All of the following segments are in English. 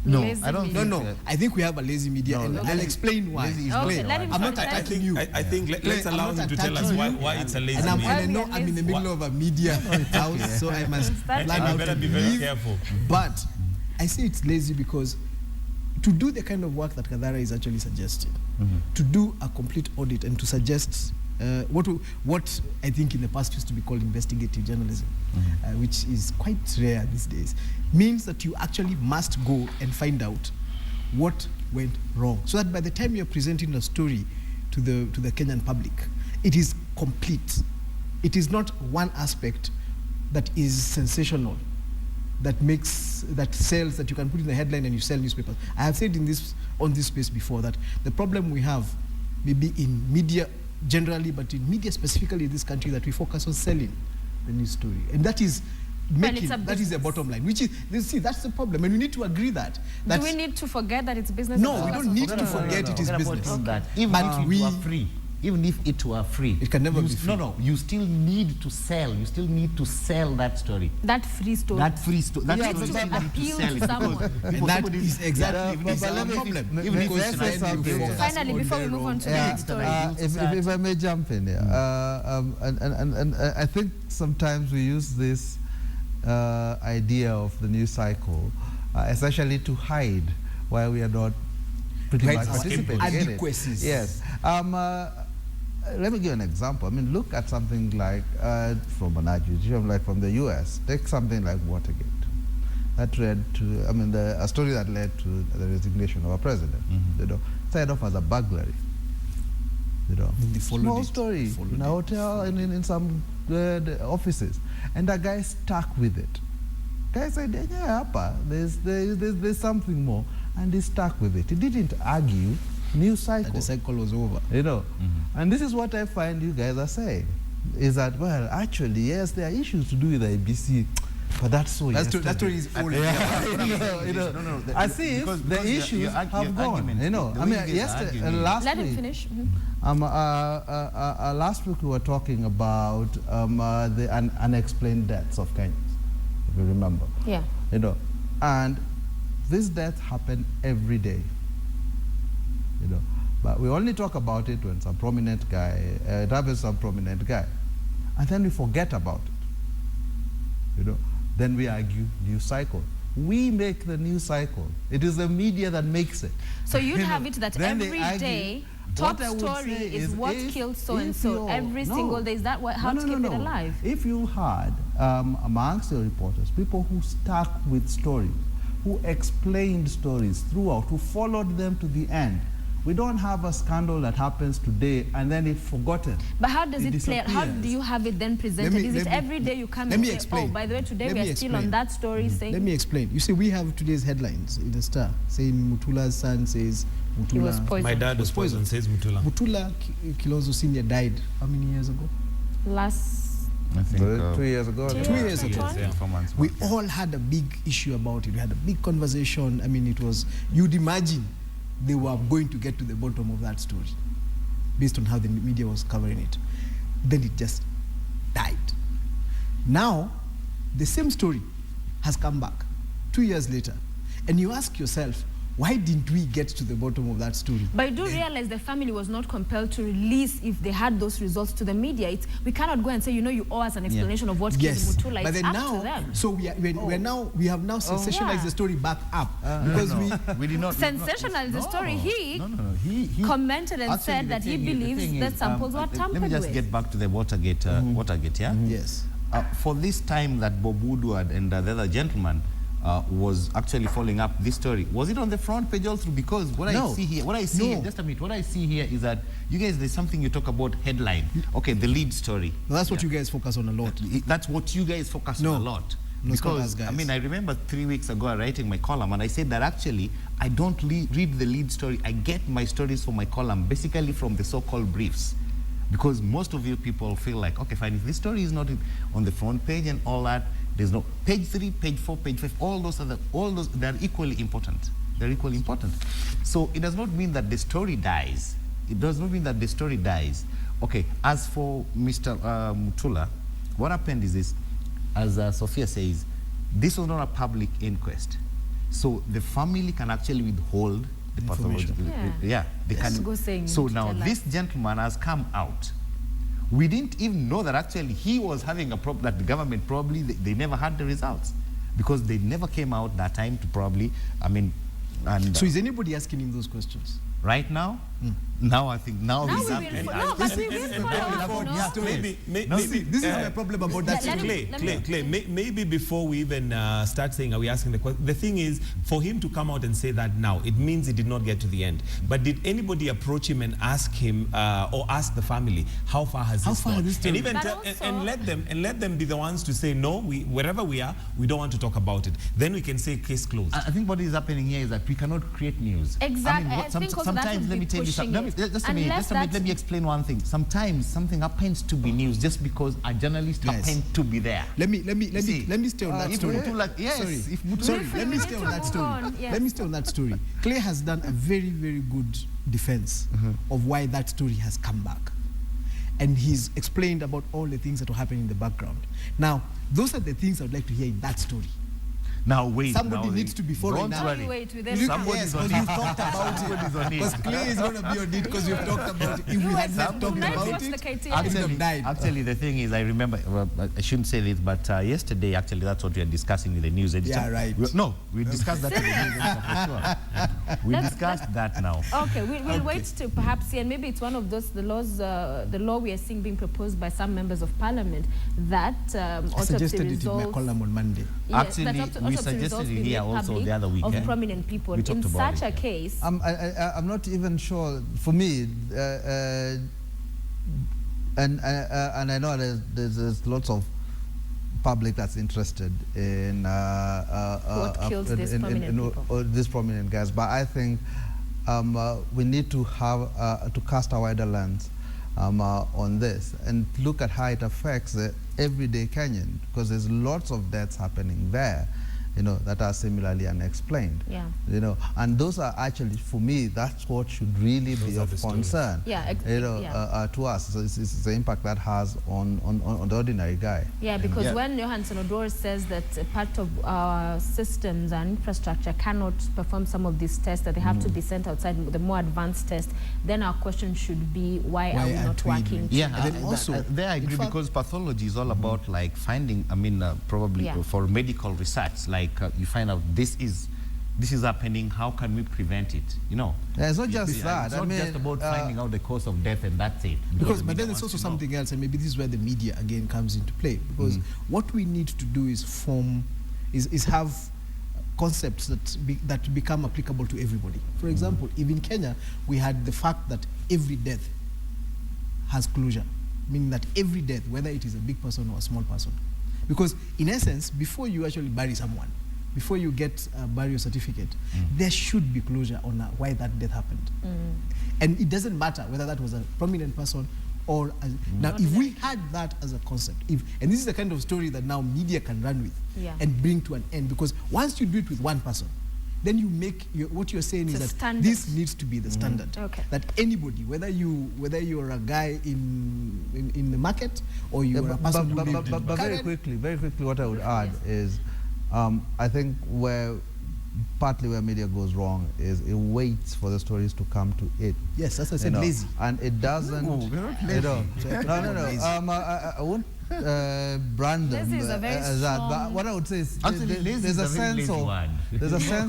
No, lazy I don't media. No. I think we have a lazy media, and okay. I'll explain why. Okay, let him I'm not finish. attacking you. I think let's allow him to tell us why it's a lazy And media. I know I'm in the middle of a media house, so I must plan I out better to be very leave. careful. But I say it's lazy because to do the kind of work that Kadhara is actually suggesting, to do a complete audit and to suggest what I think in the past used to be called investigative journalism, which is quite rare these days, means that you actually must go and find out what went wrong, so that by the time you're presenting a story to the Kenyan public, it is complete. It is not one aspect that is sensational, that sells, that you can put in the headline and you sell newspapers. I have said on this space before that the problem we have, maybe in media generally, but in media specifically in this country, that we focus on selling the news story, and that is that is the bottom line. Which is, see, that's the problem, and we need to agree that. Do we need to forget that it's business? No, we don't need to forget it is business. Even if it were free, it can never be free. No, you still need to sell. You still need to sell that story. That free story. That free story. That needs to appeal to someone. And that is exactly the problem. Finally, before we move on to the next story. If I may jump in here, and I think sometimes we use this idea of the news cycle, essentially to hide why we are not pretty much participating in it. Yes. Let me give an example. I mean, look at something like from an adjudication, like from the U.S. Take something like Watergate. That led to, I mean, a story that led to the resignation of a president. You know, started off as a burglary. You know, small story in a hotel and in some offices, and the guy stuck with it. Guy said, "Yeah, there's something more," and he stuck with it. He didn't argue. News cycle. And the cycle was over. You know, and this is what I find you guys are saying, is that, well, actually, yes, there are issues to do with the ABC, but that's so. That story is old. No. I see the issues have gone. You know, I mean, yesterday, last Let week. him finish. Last week we were talking about the unexplained deaths of Kenyans, if you remember. Yeah. You know, and these deaths happen every day. You know, but we only talk about it when some prominent guy, it happens some prominent guy, and then we forget about it. You know, then we argue news cycle. We make the news cycle. It is the media that makes it. So you'd have it that every day, top story is what killed so and so. Every single day. Is that how to keep it alive? If you had amongst your reporters people who stuck with stories, who explained stories throughout, who followed them to the end, we don't have a scandal that happens today and then it's forgotten. But how does it play? How do you have it then presented? Is it every day you come and say, oh, by the way, today we are still on that story saying... Let me explain. You see, we have today's headlines in the Star saying Mutula's son says he was Mutula... poisoned. My dad was poisoned, says Mutula. Mutula Kilonzo Sr. died how many years ago? I think 2 years ago. 2 years ago. Yeah. We all had a big issue about it. We had a big conversation. I mean, it was, you'd imagine they were going to get to the bottom of that story based on how the media was covering it. Then it just died. Now, the same story has come back 2 years later. And you ask yourself, why didn't we get to the bottom of that story? But I do realize the family was not compelled to release if they had those results to the media. We cannot go and say, you know, you owe us an explanation of what killed Mutula. But it's then up now, to them. so we have now sensationalized the story back up because we did not sensationalized the story. He commented and said that he believes that samples were tampered with. Let me just get back to the Watergate. Watergate, yeah. Yes. For this time that Bob Woodward and the other gentleman was actually following up this story, was it on the front page also? Because what I see here, just a minute, what I see here is that you guys, there's something you talk about headline. Okay, the lead story. Well, that's what you guys focus on a lot. That's what you guys focus on a lot. Because, I mean, I remember 3 weeks ago writing my column and I said that actually I don't read the lead story. I get my stories for my column basically from the so-called briefs. Because most of you people feel like, okay, fine, if this story is not on the front page and all that, there's no page 3, page 4, page 5, all those they're equally important. They're equally important. So it does not mean that the story dies. It does not mean that the story dies. Okay, as for Mr. Mutula, what happened is this, as Sophia says, this was not a public inquest. So the family can actually withhold the pathology. Yeah. They Just can. go saying So to now tell this us. gentleman has come out. We didn't even know that actually he was having a problem, that the government probably, they never had the results because they never came out that time to probably, I mean, and... So is anybody asking him those questions? Right now? Now I think, now he's up. No, but we will follow up, no? Maybe this is my problem about that story. Clay, maybe before we even start saying, are we asking the question? The thing is, for him to come out and say that now, it means he did not get to the end. But did anybody approach him and ask him, or ask the family, how far has this gone? And even and let them be the ones to say, no, wherever we are, we don't want to talk about it. Then we can say case closed. I think what is happening here is that we cannot create news. Exactly. I mean, sometimes, let me tell you something. Just a minute, let me explain one thing. Sometimes something happens to be news just because a journalist happened to be there. Let me stay on that story. Let me stay on that story. Let me stay on that story. Clay has done a very, very good defense of why that story has come back. And he's explained about all the things that were happening in the background. Now, those are the things I would like to hear in that story. Now wait. Somebody needs to be following that. Somebody's on it. You've talked about it. Because Clay is going to be on it because you've talked about it. If we had not talked about it, I would have died. Actually, the thing is, I remember, well, I shouldn't say this, but yesterday, actually, that's what we were discussing with the news editor. Yeah, right. We discussed that with the news editor for sure. We discussed that now. Okay, we'll wait to perhaps see, and maybe it's one of those, the law we are seeing being proposed by some members of parliament that I suggested it in my column on Monday. Yes, actually, we suggested it here also the other week. Of prominent people. In such a case... I'm not even sure. For me, and I know there's lots of public that's interested in what kills these prominent people. These prominent guys, but I think we need to have to cast a wider lens on this and look at how it affects the everyday Kenyan, because there's lots of deaths happening there, that are similarly unexplained. Yeah. And those are actually, for me, that's what should really be of concern. Yeah. To us. So it's the impact that has on the ordinary guy. Yeah, because when Johansson Odor says that part of our systems and infrastructure cannot perform some of these tests, that they have to be sent outside the more advanced tests, then our question should be, why are we not working? Yeah, and then also, there I agree, because pathology is all about like finding, probably for medical research, like you find out this is happening, how can we prevent it? Yeah, it's not just that. It's not just about finding out the cause of death and that's it. But then there's also something else, and maybe this is where the media again comes into play. Because what we need to do is have concepts that become applicable to everybody. For example, if in Kenya we had the fact that every death has closure, meaning that every death, whether it is a big person or a small person, because in essence, before you actually bury someone, before you get a burial certificate, there should be closure on why that death happened. And it doesn't matter whether that was a prominent person or... now, if we had that as a concept, and this is the kind of story that now media can run with and bring to an end, because once you do it with one person, then you make, what you're saying is that standard. This needs to be the standard. Okay. That anybody, whether you're a guy in the market or you're a person who lived in but very quickly, what I would add is, I think partly where media goes wrong is it waits for the stories to come to it. Yes, as I said, lazy. And it doesn't. No, we're not lazy. No. I won't brand them as that. But what I would say is there's a sense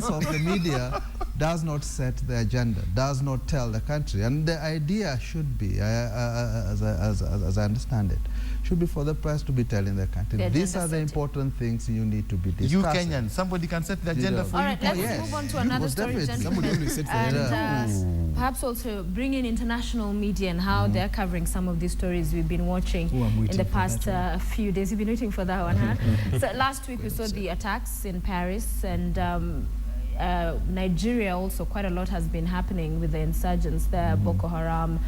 of the media does not set the agenda, does not tell the country, and the idea should be, as I understand it, should be for the press to be telling the country, these are the important things you need to be discussing. You Kenyan, somebody can set the agenda for you. All right, let's move on to another story, gentlemen. And perhaps also bring in international media and how they're covering some of these stories we've been watching in the past few days. You've been waiting for that one, huh? So last week we saw the attacks in Paris, and Nigeria also, quite a lot has been happening with the insurgents there. Boko Haram,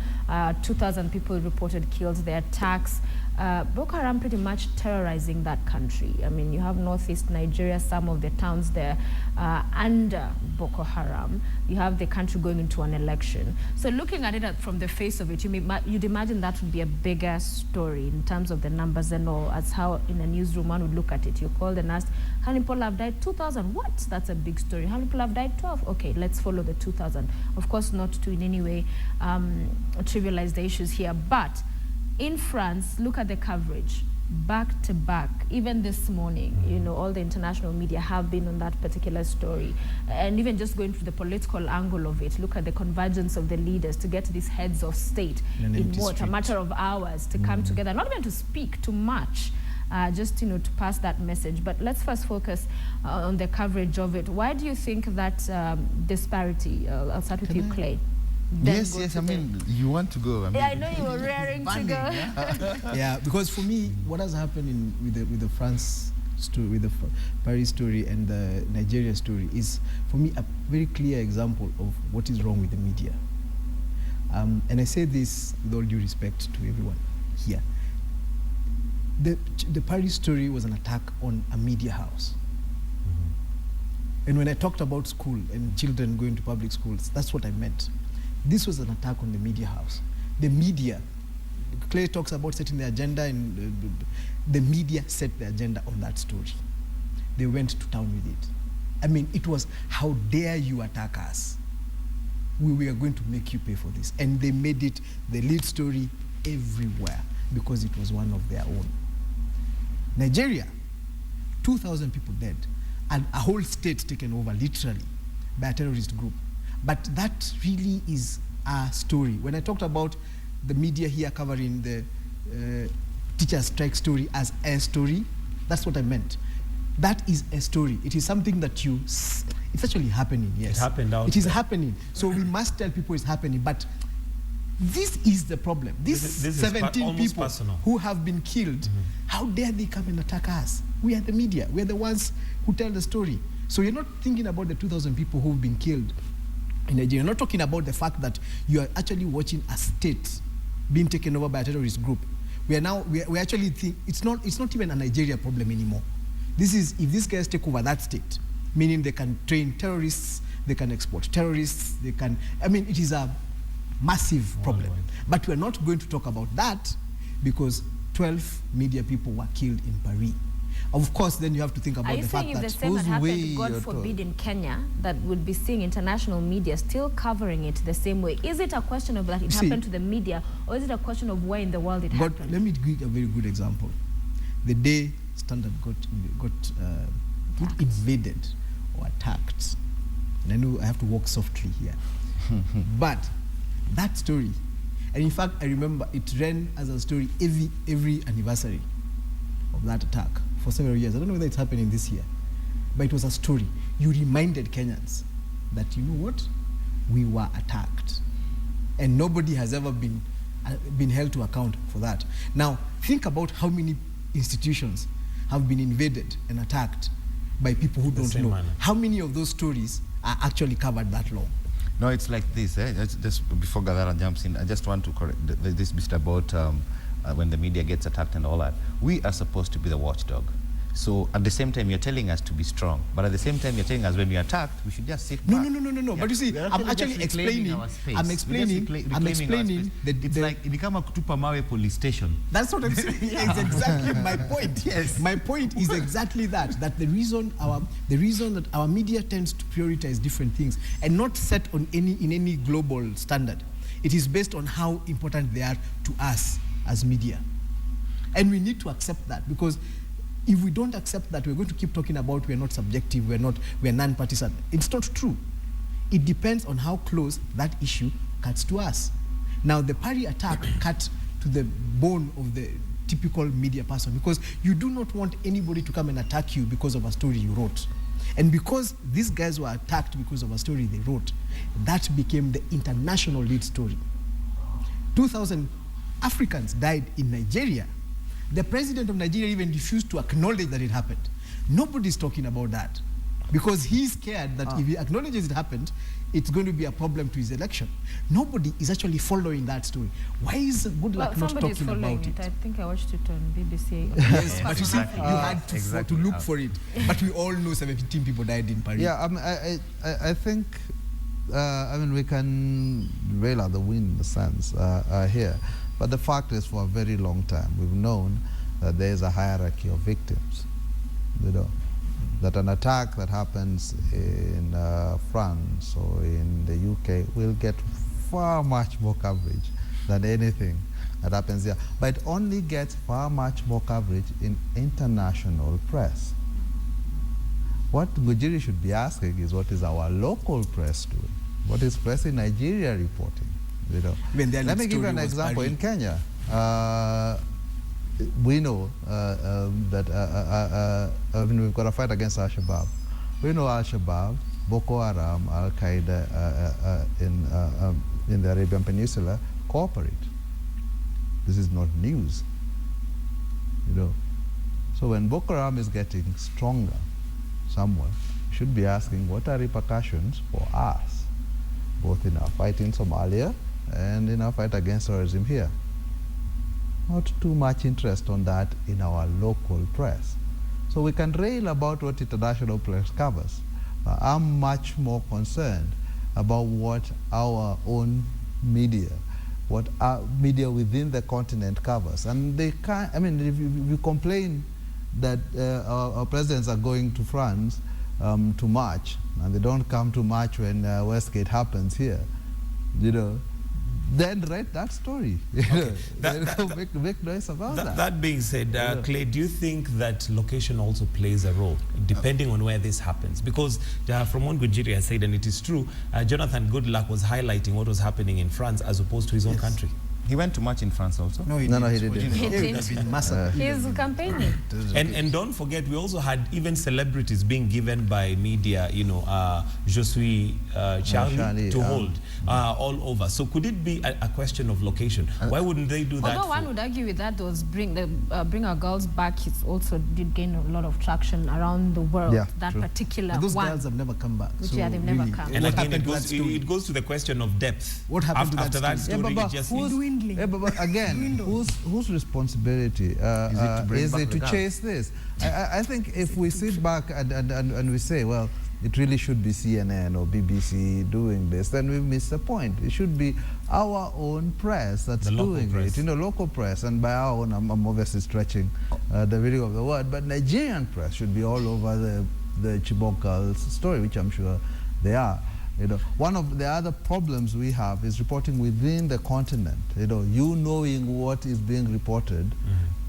2,000 people reported killed. The attacks, Boko Haram pretty much terrorizing that country. I mean, you have northeast Nigeria, some of the towns there under Boko Haram. You have the country going into an election. So looking at it from the face of it, you'd imagine that would be a bigger story in terms of the numbers and all, as how in a newsroom one would look at it. You called and asked, how many people have died? 2,000. What? That's a big story. How many people have died? 12. Okay, let's follow the 2,000. Of course, not to in any way trivialize the issues here, but in France, look at the coverage, back to back. Even this morning, you know, all the international media have been on that particular story. And even just going through the political angle of it, look at the convergence of the leaders to get these heads of state in what, a matter of hours to come together, not even to speak too much, just, you know, to pass that message. But let's first focus on the coverage of it. Why do you think that disparity? I'll start with you, Clay. Yes, I mean, you want to go. I mean, I know you were raring to go. Yeah, because for me, what has happened with the France story, with the Paris story and the Nigeria story is, for me, a very clear example of what is wrong with the media. And I say this with all due respect to everyone here. The Paris story was an attack on a media house. And when I talked about school and children going to public schools, that's what I meant. This was an attack on the media house. The media, Clay talks about setting the agenda, and the media set the agenda on that story. They went to town with it. I mean, it was, how dare you attack us? We are going to make you pay for this. And they made it the lead story everywhere because it was one of their own. Nigeria, 2,000 people dead, and a whole state taken over literally by a terrorist group. But that really is a story. When I talked about the media here covering the teacher strike story as a story, that's what I meant. That is a story. It is something that it's actually happening, yes. It happened out It is there. happening. So we must tell people it's happening. But this is the problem. This 17 people personal. who have been killed, how dare they come and attack us? We are the media. We are the ones who tell the story. So you're not thinking about the 2,000 people who've been killed in Nigeria. You're not talking about the fact that you are actually watching a state being taken over by a terrorist group. We are now, we actually think, it's not even a Nigeria problem anymore. This is, if these guys take over that state, meaning they can train terrorists, they can export terrorists, they can, I mean, it is a massive problem. But we're not going to talk about that because 12 media people were killed in Paris. Of course, then you have to think about the fact that... Are you saying if the same had happened, God forbid, in Kenya, that would be seeing international media still covering it the same way? Is it a question of that it happened to the media, or is it a question of where in the world it happened? Let me give a very good example. The day Standard got invaded or attacked, and I know I have to walk softly here, but that story, and in fact, I remember it ran as a story every anniversary of that attack for several years. I don't know whether it's happening this year, but it was a story. You reminded Kenyans that, you know what, we were attacked, and nobody has ever been held to account for that. Now, think about how many institutions have been invaded and attacked by people who don't know. How many of those stories are actually covered that long? No, it's like this. Just before Gadara jumps in, I just want to correct this bit about when the media gets attacked and all that. We are supposed to be the watchdog. So at the same time, you're telling us to be strong, but at the same time, you're telling us when we're attacked, we should just sit back. No. Yeah. But you see, I'm actually explaining. I'm explaining. It's like Inikama Kutupa Mawe police station. That's what I'm saying. It's exactly my point. Yes. My point is exactly that. That the reason that our media tends to prioritize different things and not set on in any global standard. It is based on how important they are to us as media, and we need to accept that, because if we don't accept that, we're going to keep talking about we're not subjective, we're non-partisan. It's not true. It depends on how close that issue cuts to us. Now, the Paris attack cut to the bone of the typical media person, because you do not want anybody to come and attack you because of a story you wrote. And because these guys were attacked because of a story they wrote, that became the international lead story. 2,000 Africans died in Nigeria. The president of Nigeria even refused to acknowledge that it happened. Nobody's talking about that. because he's scared that if he acknowledges it happened, it's going to be a problem to his election. Nobody is actually following that story. Why is Goodluck not talking about it? I think I watched it on BBC. Yes, but you see, you had to look for it. But we all know 17 people died in Paris. Yeah, I think, I mean, we can rail out the wind in the sense here. But the fact is, for a very long time, we've known that there is a hierarchy of victims. You know, that an attack that happens in France or in the UK will get far much more coverage than anything that happens here. But it only gets far much more coverage in international press. What Ngujiri should be asking is, what is our local press doing? What is press in Nigeria reporting? You know? Let me give you an example. In Kenya, we know that we've got a fight against Al-Shabaab. We know Al-Shabaab, Boko Haram, Al-Qaeda in the Arabian Peninsula cooperate. This is not news, you know. So when Boko Haram is getting stronger somewhere, we should be asking, what are repercussions for us, both in our fight in Somalia and in our fight against terrorism here? Not too much interest on that in our local press. So we can rail about what international press covers. I'm much more concerned about what our own media, what our media within the continent covers. And they can't, I mean, if you complain that our presidents are going to France to march, and they don't come to march when Westgate happens here, you know, then write that story. Okay. Make noise about that. That being said, Clay, do you think that location also plays a role, depending on where this happens? Because from what Ngujiri has said, and it is true, Jonathan Goodluck was highlighting what was happening in France as opposed to his own country. He went to march in France also? No, he didn't. He didn't. He's campaigning. And don't forget, we also had even celebrities being given by media, you know, Je suis Charlie to hold all over. So could it be a question of location? Why wouldn't they do that? Although one would argue with that, those Bring Our Girls Back, it also did gain a lot of traction around the world. Yeah, that true. particular But those one. girls have never come back. Which, so yeah, they've never come. And what again, happened to that story? it goes to the question of depth. What happened to that after that story? story? Yeah, It just who's is. Yeah, but again, whose responsibility is it to chase this? I think if we sit back and we say, well, it really should be CNN or BBC doing this, then we've missed the point. It should be our own press that's doing it, you know, local press. And by our own, I'm obviously stretching the video of the word, but Nigerian press should be all over the Chibok girls story, which I'm sure they are. You know, one of the other problems we have is reporting within the continent. You know, you knowing what is being reported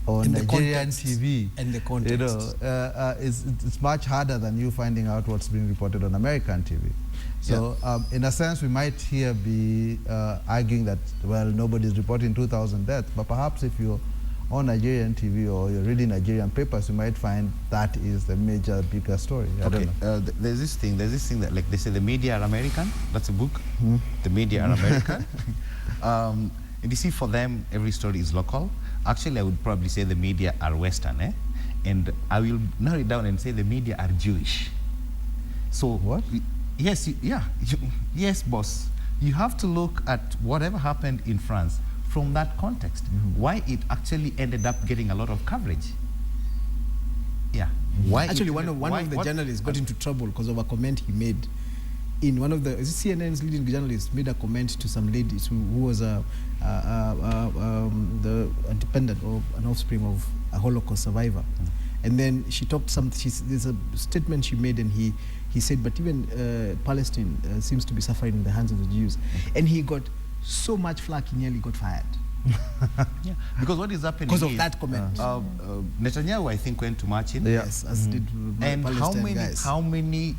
on Nigerian TV. And the context. You know, it's much harder than you finding out what's being reported on American TV. So, in a sense, we might here be arguing that, well, nobody's reporting 2,000 deaths, but perhaps if you're on Nigerian TV or you're reading Nigerian papers, you might find that is the major, bigger story. I don't know. There's this thing that, like they say, the media are American. That's a book. The media are American. And you see, for them, every story is local. Actually, I would probably say the media are Western, and I will narrow it down and say the media are Jewish. So what? Yes, yes, boss. You have to look at whatever happened in France from that context, why it actually ended up getting a lot of coverage. Yeah. Why? Actually, one of the journalists got into trouble because of a comment he made. In one of the CNN's leading journalists made a comment to some lady who was the dependent or an offspring of a Holocaust survivor, and then she talked there's a statement she made, and he said, but even Palestine seems to be suffering in the hands of the Jews, and he got so much flack he nearly got fired. Yeah, because what is happening because of that comment. Netanyahu, I think, went to march in. Yes, as did and how many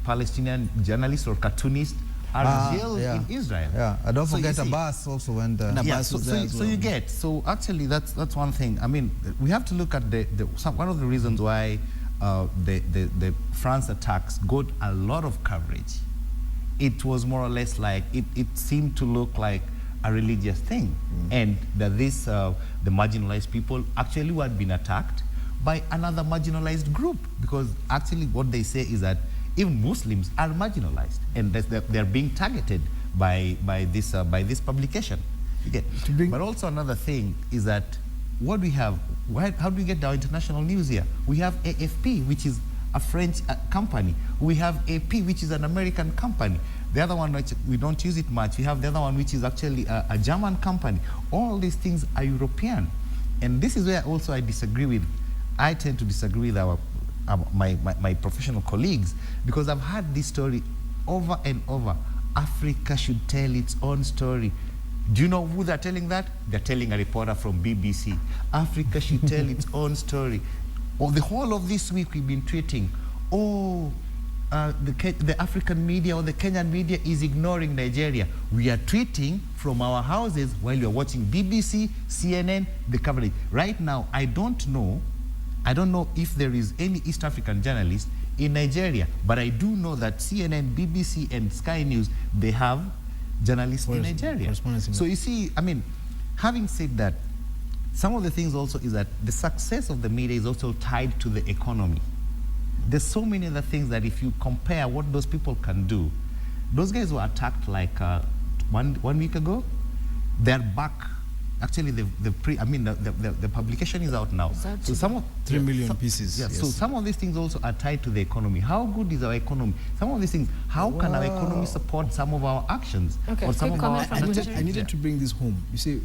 Palestinian journalists or cartoonists are jailed in Israel? Yeah, and don't forget Abbas also went. So you get. So actually, that's one thing. I mean, we have to look at one of the reasons why the France attacks got a lot of coverage. It was more or less like it seemed to look like a religious thing, and that the marginalized people actually who had been attacked by another marginalized group, because actually what they say is that even Muslims are marginalized, and they're being targeted by this publication. Okay. But also another thing is that what we have, how do we get our international news here? We have AFP, which is a French company. We have AP, which is an American company. The other one, which we don't use it much, we have the other one, which is actually a German company. All these things are European. And this is where also I tend to disagree with my professional colleagues, because I've heard this story over and over. Africa should tell its own story. Do you know who they're telling that? They're telling a reporter from BBC. Africa should tell its own story. The whole of this week we've been tweeting, the African media or the Kenyan media is ignoring Nigeria. We are tweeting from our houses while you're watching BBC, CNN, the coverage. Right now, I don't know if there is any East African journalist in Nigeria, but I do know that CNN, BBC, and Sky News, they have journalists in Nigeria. So you see, I mean, having said that, some of the things also is that the success of the media is also tied to the economy. There's so many other things that if you compare what those people can do, those guys were attacked like one week ago. They're back. Actually, the publication is out now. So some of 3 million pieces. Yeah, yes. So some of these things also are tied to the economy. How good is our economy? Some of these things, how can our economy support some of our actions? Okay, or some of our I needed to bring this home. You see,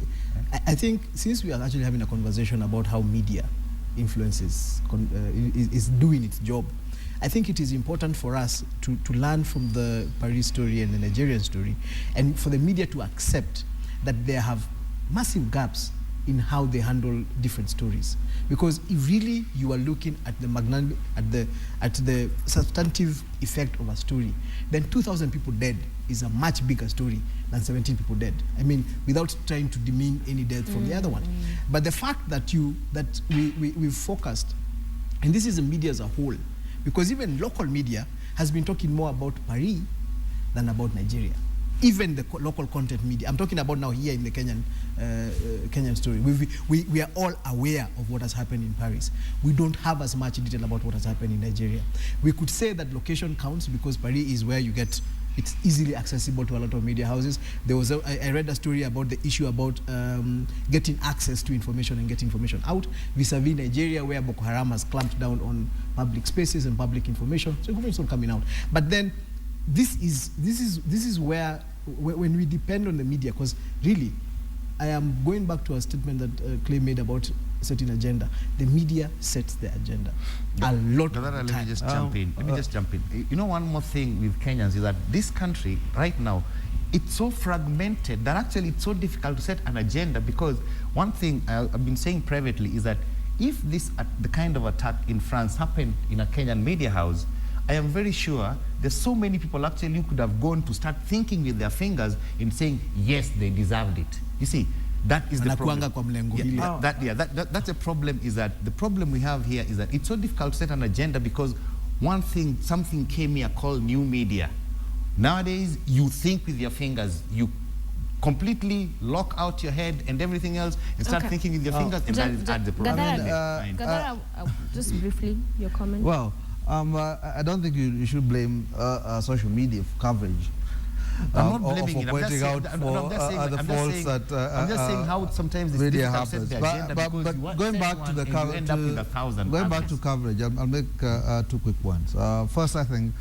I think since we are actually having a conversation about how media influences is doing its job, I think it is important for us to learn from the Paris story and the Nigerian story, and for the media to accept that they have massive gaps in how they handle different stories. Because if really you are looking at the substantive effect of a story, then 2,000 people dead is a much bigger story than 17 people dead. I mean, without trying to demean any death from the other one. But the fact that we've focused, and this is the media as a whole, because even local media has been talking more about Paris than about Nigeria. Even the local content media, I'm talking about now here in the Kenyan story, we are all aware of what has happened in Paris. We don't have as much detail about what has happened in Nigeria. We could say that location counts because Paris is where it's easily accessible to a lot of media houses. I read a story about the issue about getting access to information and getting information out vis-a-vis Nigeria, where Boko Haram has clamped down on public spaces and public information. So information is not coming out. But then this is where when we depend on the media, because really, I am going back to a statement that Clay made about setting agenda. The media sets the agenda a lot of the time. Let me just jump in. You know, one more thing with Kenyans is that this country right now, it's so fragmented that actually it's so difficult to set an agenda, because one thing I've been saying privately is that if the kind of attack in France happened in a Kenyan media house, I am very sure there's so many people actually who could have gone to start thinking with their fingers in saying, yes, they deserved it. You see, that is the problem. That's a problem. Is that the problem we have here is that it's so difficult to set an agenda, because something came here called new media. Nowadays, you think with your fingers, you completely lock out your head and everything else and start thinking with your fingers, and that is at the problem. Gadara, just briefly, your comment. Well, I don't think you should blame social media for coverage. I'm not blaming it. I'm just saying how sometimes it's difficult to set the agenda, but going back to the coverage, going back to coverage, I'll make two quick ones. First, I think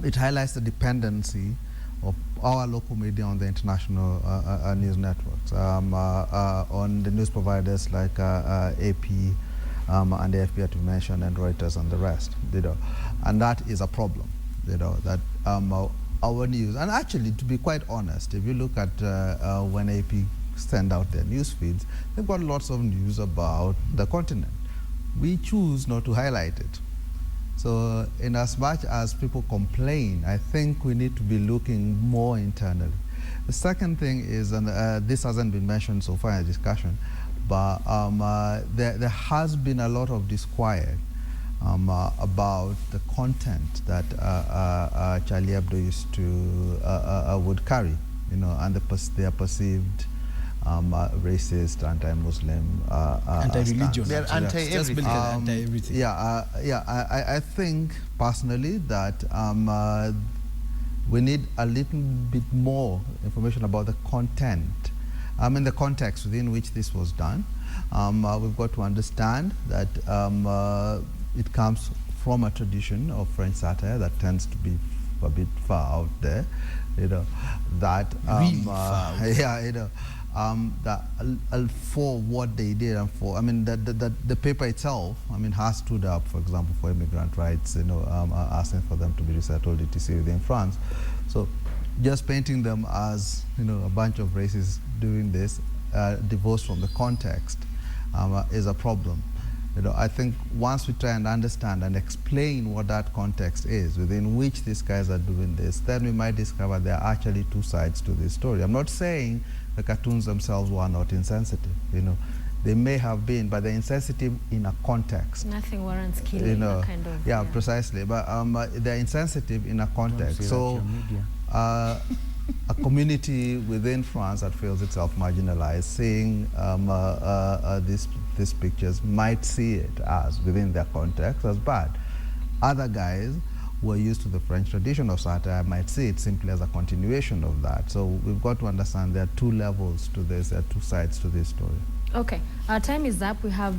it highlights the dependency of our local media on the international news networks, on the news providers like AP. And the AFP to mention, and Reuters and the rest, and that is a problem, that our news, and actually, to be quite honest, if you look at when AP send out their news feeds, they've got lots of news about the continent. We choose not to highlight it. So in as much as people complain, I think we need to be looking more internally. The second thing is, and this hasn't been mentioned so far in the discussion, but there has been a lot of disquiet about the content that Charlie Hebdo used to would carry, and their perceived racist, anti-Muslim, anti-religion. They're anti-everything. Anti-everything. I think personally that we need a little bit more information about the content, the context within which this was done. We've got to understand that it comes from a tradition of French satire that tends to be a bit far out there, that really far out. That for what they did and for, the paper itself, has stood up, for example, for immigrant rights, asking for them to be resettled, etc. within France. So just painting them as, a bunch of racists doing this, divorced from the context, is a problem. I think once we try and understand and explain what that context is within which these guys are doing this, then we might discover there are actually two sides to this story. I'm not saying the cartoons themselves were not insensitive. They may have been, but they're insensitive in a context. Nothing warrants killing, kind of. Yeah, precisely. But they're insensitive in a context. So a community within France that feels itself marginalized, seeing these pictures, might see it as, within their context, as bad. Other guys who are used to the French tradition of satire might see it simply as a continuation of that. So we've got to understand there are two levels to this, there are two sides to this story. Okay, our time is up. We have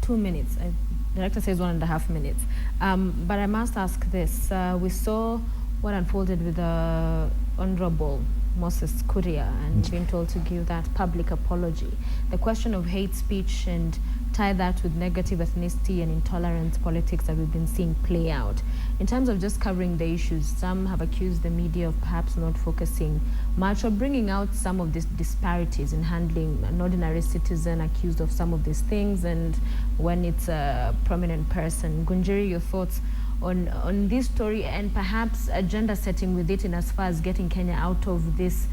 2 minutes. The director says 1.5 minutes. But I must ask this. We saw what unfolded with the Honorable Moses Kuria and being told to give that public apology. The question of hate speech and tie that with negative ethnicity and intolerance politics that we've been seeing play out. In terms of just covering the issues, some have accused the media of perhaps not focusing much or bringing out some of these disparities in handling an ordinary citizen accused of some of these things, and when it's a prominent person. Gunjiri, your thoughts on this story and perhaps agenda setting with it in as far as getting Kenya out of this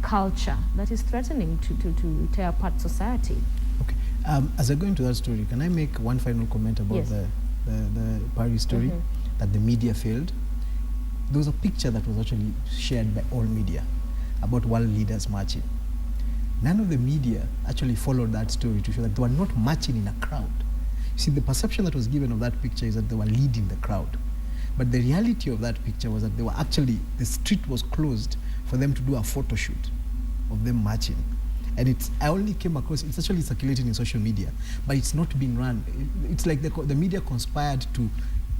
culture that is threatening to tear apart society? Okay. As I go into that story, can I make one final comment about Yes. the Paris story, that the media failed? There was a picture that was actually shared by all media about world leaders marching. None of the media actually followed that story to show that they were not marching in a crowd. See, the perception that was given of that picture is that they were leading the crowd. But the reality of that picture was that they were actually, the street was closed for them to do a photo shoot of them marching. And I only came across, it's actually circulating in social media, but it's not being run. It's like the media conspired to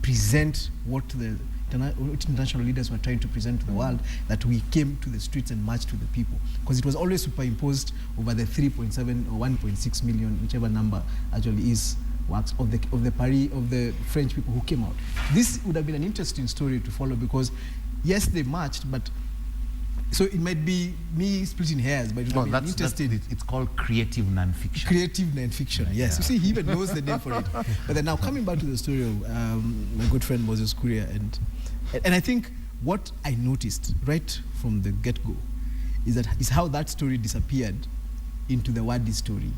present what the international leaders were trying to present to the world, that we came to the streets and marched with the people. Because it was always superimposed over the 3.7 or 1.6 million, whichever number actually is, works of the French people who came out. This would have been an interesting story to follow, because yes, they marched, but so it might be me splitting hairs, but it would have been interesting. It's called creative nonfiction. Creative nonfiction, yes. Yeah. You see, he even knows the name for it. But then now coming back to the story of my good friend Moses Kuria, and I think what I noticed right from the get-go is how that story disappeared into the Wadi story.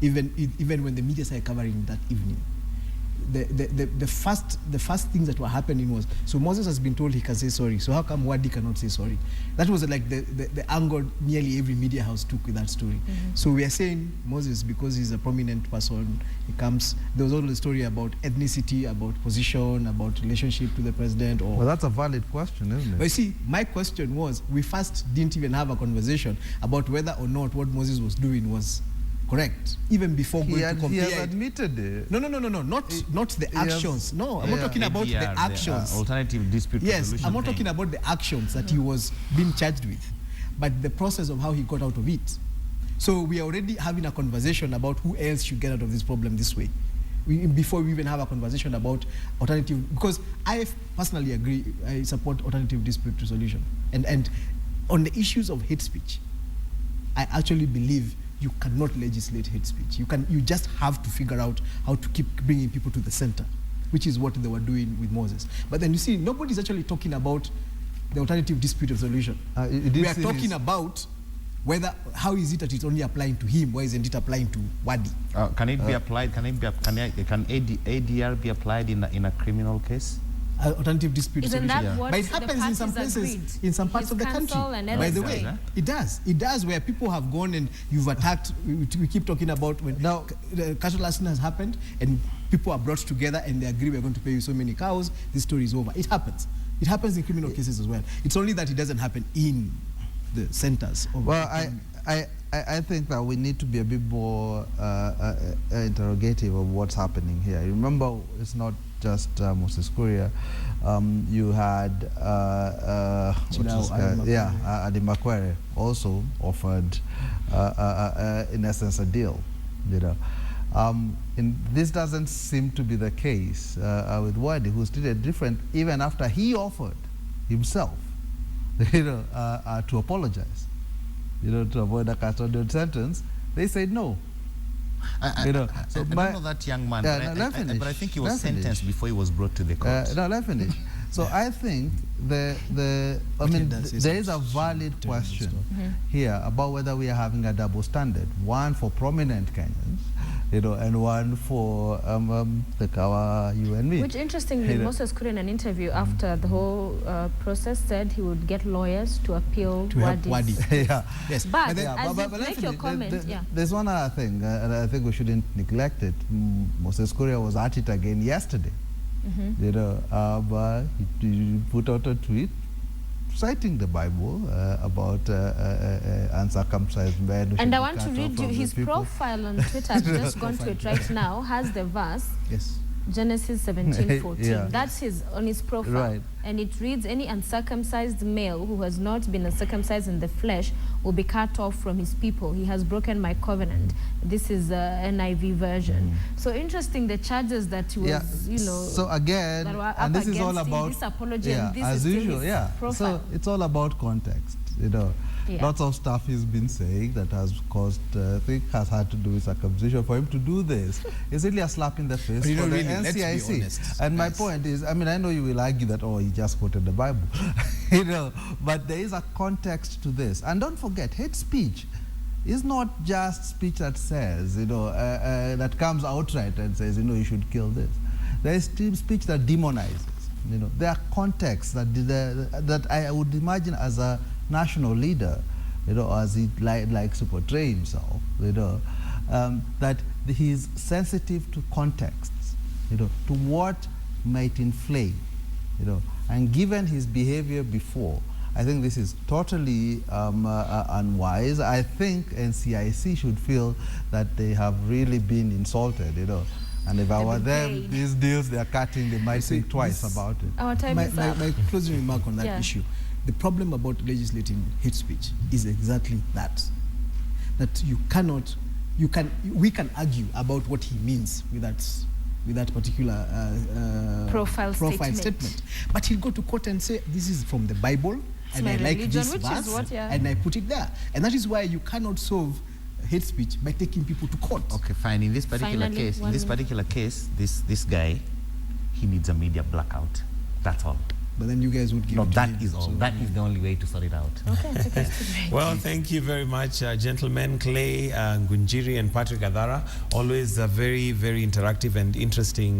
Even when the media started covering that evening, the first things that were happening was, so Moses has been told he can say sorry, so how come Wadi cannot say sorry? That was like the angle nearly every media house took with that story. So we are saying Moses, because he's a prominent person, he comes. There was also a story about ethnicity, about position, about relationship to the president. Well, that's a valid question, isn't it? But you see, my question was, we first didn't even have a conversation about whether or not what Moses was doing was correct, even before going to compare. He has admitted it. No, not the actions. No, I'm not talking about the actions. Alternative dispute resolution. Yes, I'm not talking about the actions that he was being charged with, but the process of how he got out of it. So we are already having a conversation about who else should get out of this problem this way, before we even have a conversation about alternative, because I personally agree, I support alternative dispute resolution. And on the issues of hate speech, I actually believe you cannot legislate hate speech. You just have to figure out how to keep bringing people to the center, which is what they were doing with Moses. But then you see, nobody's actually talking about the alternative dispute resolution. We are talking about how is it that it's only applying to him? Why isn't it applying to Wadi? Can it be applied? Can ADR be applied in a criminal case? alternative dispute Isn't solution. that what But it the happens in some parties places, agreed? in some parts His of the country. council and By the LSA. way, it does. It does, where people have gone and you've attacked. We keep talking about when Now, the cattle larceny has happened and people are brought together and they agree we're going to pay you so many cows. This story is over. It happens. It happens in criminal cases as well. It's only that it doesn't happen in the centers. Well, I think that we need to be a bit more interrogative of what's happening here. You remember, it's not just Moses Kuria. You had Adi Makwere also offered, in essence, a deal. You know, and this doesn't seem to be the case with Wadi, who's treated different even after he offered himself, you know, to apologize. You know, to avoid a custodial sentence, they said no. I don't know that young man, but I think he was sentenced before he was brought to the court. No, let me finish. So I think there is a valid question here about whether we are having a double standard, one for prominent Kenyans, you know, and one for the Kawa, you and me. Which, interestingly, Moses Kuria in an interview after the whole process said he would get lawyers to appeal to Wadi. Yes. But as you make your comment, there's one other thing, and I think we shouldn't neglect it. Moses Kuria was at it again yesterday. You know, but he put out a tweet citing the Bible about uncircumcised men. And I want to read you his profile on Twitter. I've just gone to it right now. Has the verse. Yes. Genesis 17:14. Yeah. That's on his profile. Right. And it reads, any uncircumcised male who has not been uncircumcised in the flesh will be cut off from his people. He has broken my covenant. This is NIV version. So interesting, the charges that he was, you know. So again, that were up and this is all against about this apology, and this as is usual, his profile. So it's all about context, you know. Lots of stuff he's been saying that has caused, I think, has had to do with circumcision. For him to do this, it's really a slap in the face for the NCIC. And my point is, I mean, I know you will argue that, oh, he just quoted the Bible, you know, but there is a context to this. And don't forget, hate speech is not just speech that says, you know, that comes outright and says, you know, you should kill this. There is still speech that demonizes. You know, there are contexts that I would imagine as a national leader, you know, as he likes to portray himself, you know, that he's sensitive to contexts, you know, to what might inflame, you know, and given his behavior before, I think this is totally unwise. I think NCIC should feel that they have really been insulted, you know. And if I were them, these deals they are cutting, they might think twice about it. Our time is up. My closing remark on that issue. The problem about legislating hate speech is exactly that. That we can argue about what he means with that particular profile statement. But he'll go to court and say, this is from the Bible, and I like this verse, and I put it there. And that is why you cannot solve hate speech by taking people to court. Okay, fine. In this particular case, this guy, he needs a media blackout. That's all. But then you guys would give it to that him, is all. That is the only way to sort it out. Okay, well, thank you very much, gentlemen. Clay, Ngunjiri, and Patrick Adhara. Always a very, very interactive and interesting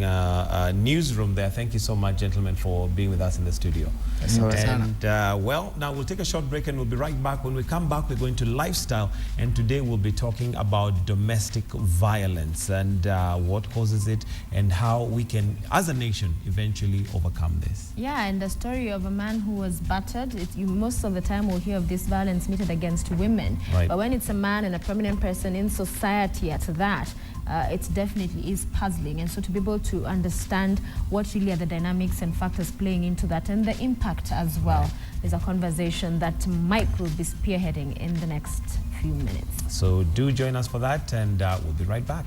newsroom there. Thank you so much, gentlemen, for being with us in the studio. And well, now we'll take a short break and we'll be right back. When we come back, we're going to lifestyle, and today we'll be talking about domestic violence and what causes it and how we can, as a nation, eventually overcome this. Yeah, and the story of a man who was battered. You most of the time will hear of this violence meted against women. Right. But when it's a man and a prominent person in society at that, it definitely is puzzling. And so to be able to understand what really are the dynamics and factors playing into that and the impact as well is a conversation that Mike will be spearheading in the next few minutes. So do join us for that, and we'll be right back.